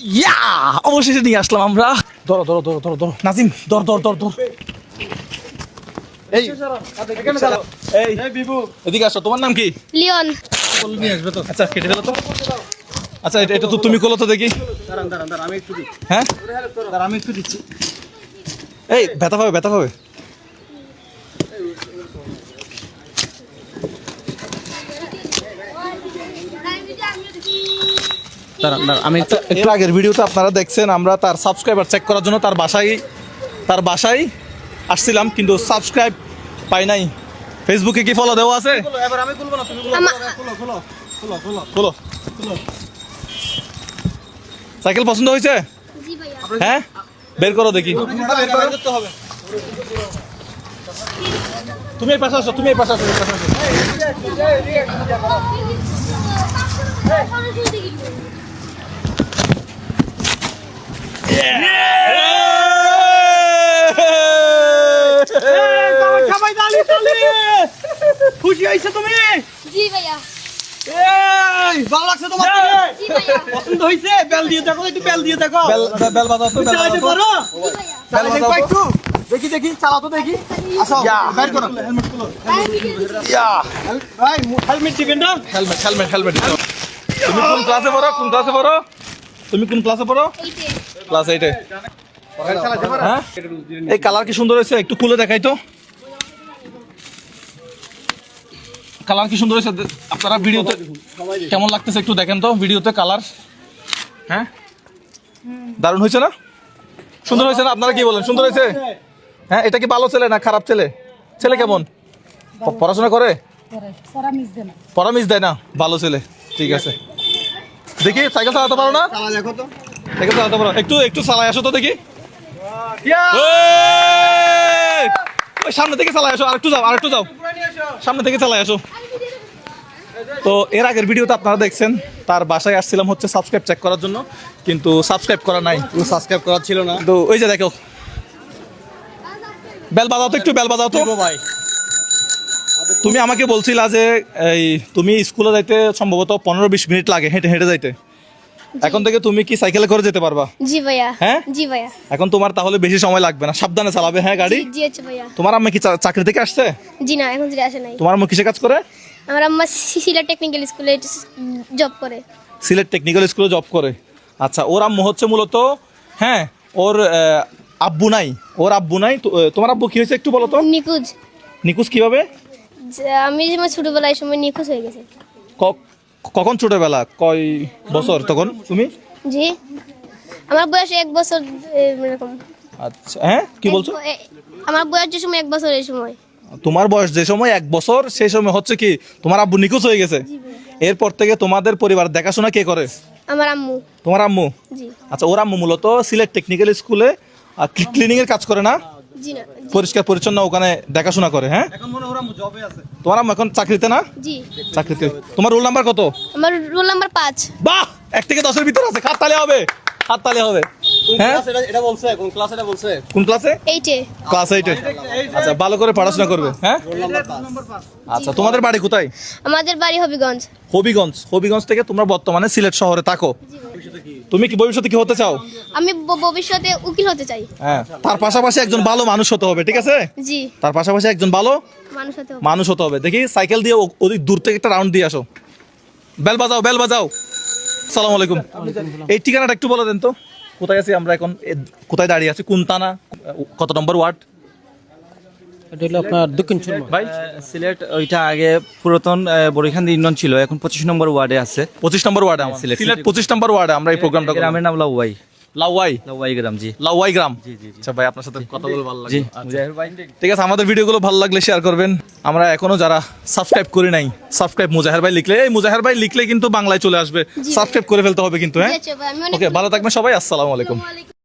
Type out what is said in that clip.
ইয়া অবশেষে নিয়ে আসলাম আমরা। ধরো ধরো ধরো ধরো ধরো নাজিম, ধর ধর ধর ধর। এই এই বিভু, এদিকে আসো। তোমার নাম কি? লিওন। নিয়ে আসবে তো। আচ্ছা কেটে ফেলো তো। আচ্ছা এটা তো তুমি কোলো তো দেখি। আমি একটু দিই। হ্যাঁ আমি একটু দিচ্ছি। এই ব্যথা পাবে, ব্যথা পাবে। আমি আচ্ছা, এর আগের ভিডিওতে আপনারা দেখছেন আমরা তার সাবস্ক্রাইবার চেক করার জন্য তার বাসায় আসছিলাম, কিন্তু সাবস্ক্রাইব পাই নাই। ফেসবুকে কি ফলো দেওয়া আছে? এবার আমি খুলবো না, তুমি খোলো। সাইকেল পছন্দ হয়েছে? জি ভাইয়া। হ্যাঁ বের করো দেখি। করতে হবে। তুমি এই পাশে আসো, তুমি এই পাশে আসো। খুশি হয়েছে তুমি? জি ভাইয়া। এই ভালো লাগছে তোমার? জি ভাইয়া। পছন্দ হয়েছে? বেল দিয়ে দেখো, একটু বেল দিয়ে দেখো। বেল বাজাও তো, বেল চালাতে বাজাও তো। পারো? জি ভাইয়া। চালাই দেখো একটু। দেখি চালাও তো দেখি। আসো বের করো। হেলমেট খুলো। ইয়া ভাই হেলমেট দিবেন না? হেলমেট। তুমি কোন ক্লাসে পড়ো? তুমি কোন ক্লাসে পড়ো? এইটে। ক্লাস 8 এ। চালাতে পারো? হ্যাঁ এই কালার কি সুন্দর হয়েছে, একটু খুলে দেখাই তো। কালার কি সুন্দর হয়েছে, আপনারা ভিডিওতে কেমন লাগতেছে একটু দেখেন তো ভিডিওতে কালার। হ্যাঁ দারুণ হয়েছে না? সুন্দর হয়েছে না? আপনারা কি বলেন, সুন্দর হয়েছে? হ্যাঁ এটা কি ভালো ছেলে না খারাপ ছেলে? ছেলে কেমন, পড়াশোনা করে? পড়া মিস দেয় না, ভালো ছেলে। ঠিক আছে, দেখি সাইকেল চালাতে পারো না? চালা দেখো তো। সাইকেল চালাতে পারো, একটু চালাই আসো তো দেখি। ইয়া! এই! ওই সামনে থেকে চালাই আসো, আরেকটু যাও সামনে থেকে চালাই আসো। তো এর আগের ভিডিওতে আপনারা দেখছেন তার বাসায় আসছিলাম হচ্ছে সাবস্ক্রাইব চেক করার জন্য, কিন্তু সাবস্ক্রাইব করা নাই। সাবস্ক্রাইব করা ছিল না। তো ওই যে দেখো, বেল বাজাও তো, একটু বেল বাজাও তো। ভাই তুমি আমাকে বলছিলা যে এই তুমি স্কুলে যাইতে সম্ভবত 15-20 মিনিট লাগে হেঁটে যাইতে। এখন থেকে তুমি কি সাইকেলে করে যেতে পারবা? জি ভাইয়া। হ্যাঁ? জি ভাইয়া। এখন তোমার তাহলে বেশি সময় লাগবে না, সাবধানে চালাবে। হ্যাঁ গাড়ি। জি আচ্ছা ভাইয়া। তোমার আম্মা কি চাকরি থেকে আসছে? জি না, এখন যেটা আসে নাই। তোমার আম্মা কিসে কাজ করে? আমার আম্মা সিলেট টেকনিক্যাল স্কুলে জব করে। সিলেট টেকনিক্যাল স্কুলে জব করে। আচ্ছা ওর আম্মু হচ্ছে মূলত, হ্যাঁ ওর আব্বু নাই, তোমার আব্বু কি হয়েছে একটু বলো তো। নিখোঁজ। নিখোঁজ কিভাবে? আমি যেমন ছোটবেলায় সময় নিখোঁজ হয়ে গেছে। কখন ছোটবেলা, কয় বছর তখন তুমি? জি আমার বয়স 1 বছর এরকম। আচ্ছা হ্যাঁ কি বলছো? আমার বয়স যে সময় 1 বছর, এই সময়। তোমার বয়স যে সময় 1 বছর, সেই সময় হচ্ছে কি তোমার আব্বু নিখোঁজ হয়ে গেছে। এরপর থেকে তোমাদের পরিবার দেখাশোনা কে করে? আমার আম্মু। তোমার আম্মু? জি। আচ্ছা ওর আম্মু মূলত সিলেট টেকনিক্যাল স্কুলে ক্লিনিং এর কাজ করে না? জি না। পরিষ্কার পরিচ্ছন্ন ওখানে দেখাশোনা করে। হ্যাঁ এখন মনে হয় ওরা জবে আছে। তোমার আম্মু এখন চাকরিতে না? জি। চাকরিতে। তোমার রোল নাম্বার কত? আমার রোল নাম্বার 5। বাহ 1 থেকে 10-এর ভিতর আছে, হাততালি হবে। হ্যাঁ এটা বলছে কোন ক্লাস এটা বলছে? কোন ক্লাসে? এইটে। ক্লাস 8 এ। আচ্ছা ভালো করে পড়াশোনা করবে। হ্যাঁ নাম্বার 5। আচ্ছা তোমাদের বাড়ি কোথায়? আমাদের বাড়ি হবিগঞ্জ। হবিগঞ্জ থেকে তোমরা বর্তমানে সিলেট শহরে থাকো। তুমি কি ভবিষ্যতে কি হতে চাও? আমি ভবিষ্যতে উকিল হতে চাই। হ্যাঁ তার পাশাপাশি একজন ভালো মানুষ হতে হবে, ঠিক আছে? জি। তার পাশাপাশি একজন ভালো মানুষ হতে হবে। দেখি সাইকেল দিয়ে ওদিক দূর থেকে একটা রাউন্ড দিয়ে আসো। বেল বাজাও। আসসালামু আলাইকুম। এই ঠিকানাটা একটু বলে দেন তো, কোথায় আছি আমরা এখন, কোথায় দাঁড়িয়ে আছি, কোন থানা, কত নম্বর ওয়ার্ড? এটা হলো আপনার দক্ষিণ সুরমা। ভাই সিলেট ওইটা আগে পুরাতন বরিখান ইউনিয়ন ছিল, এখন 25 নম্বর ওয়ার্ডে আছে। 25 নম্বর ওয়ার্ডে সিলেট। সিলেট 25 নম্বর ওয়ার্ডে আমরা এই প্রোগ্রামটা করি। গ্রামের নাম লাউয়াই। লাউয়াই গ্রাম। জি লাউয়াই গ্রাম। জি। আচ্ছা ভাই আপনার সাথে কথা বলে ভালো জি লাগলো। আচ্ছা। ঠিক আছে, আমাদের ভিডিওগুলো ভালো লাগলে শেয়ার করবেন। আমরা এখনো যারা সাবস্ক্রাইব করি নাই, সাবস্ক্রাইব মুজাহের ভাই লিখলে কিন্তু বাংলায় চলে আসবে। সাবস্ক্রাইব করে ফেলতে হবে কিন্তু। হ্যাঁ জি আচ্ছা ভাই, আমি অনেক ওকে, ভালো থাকবেন সবাই। আসসালামু আলাইকুম। আসসালামু আলাইকুম।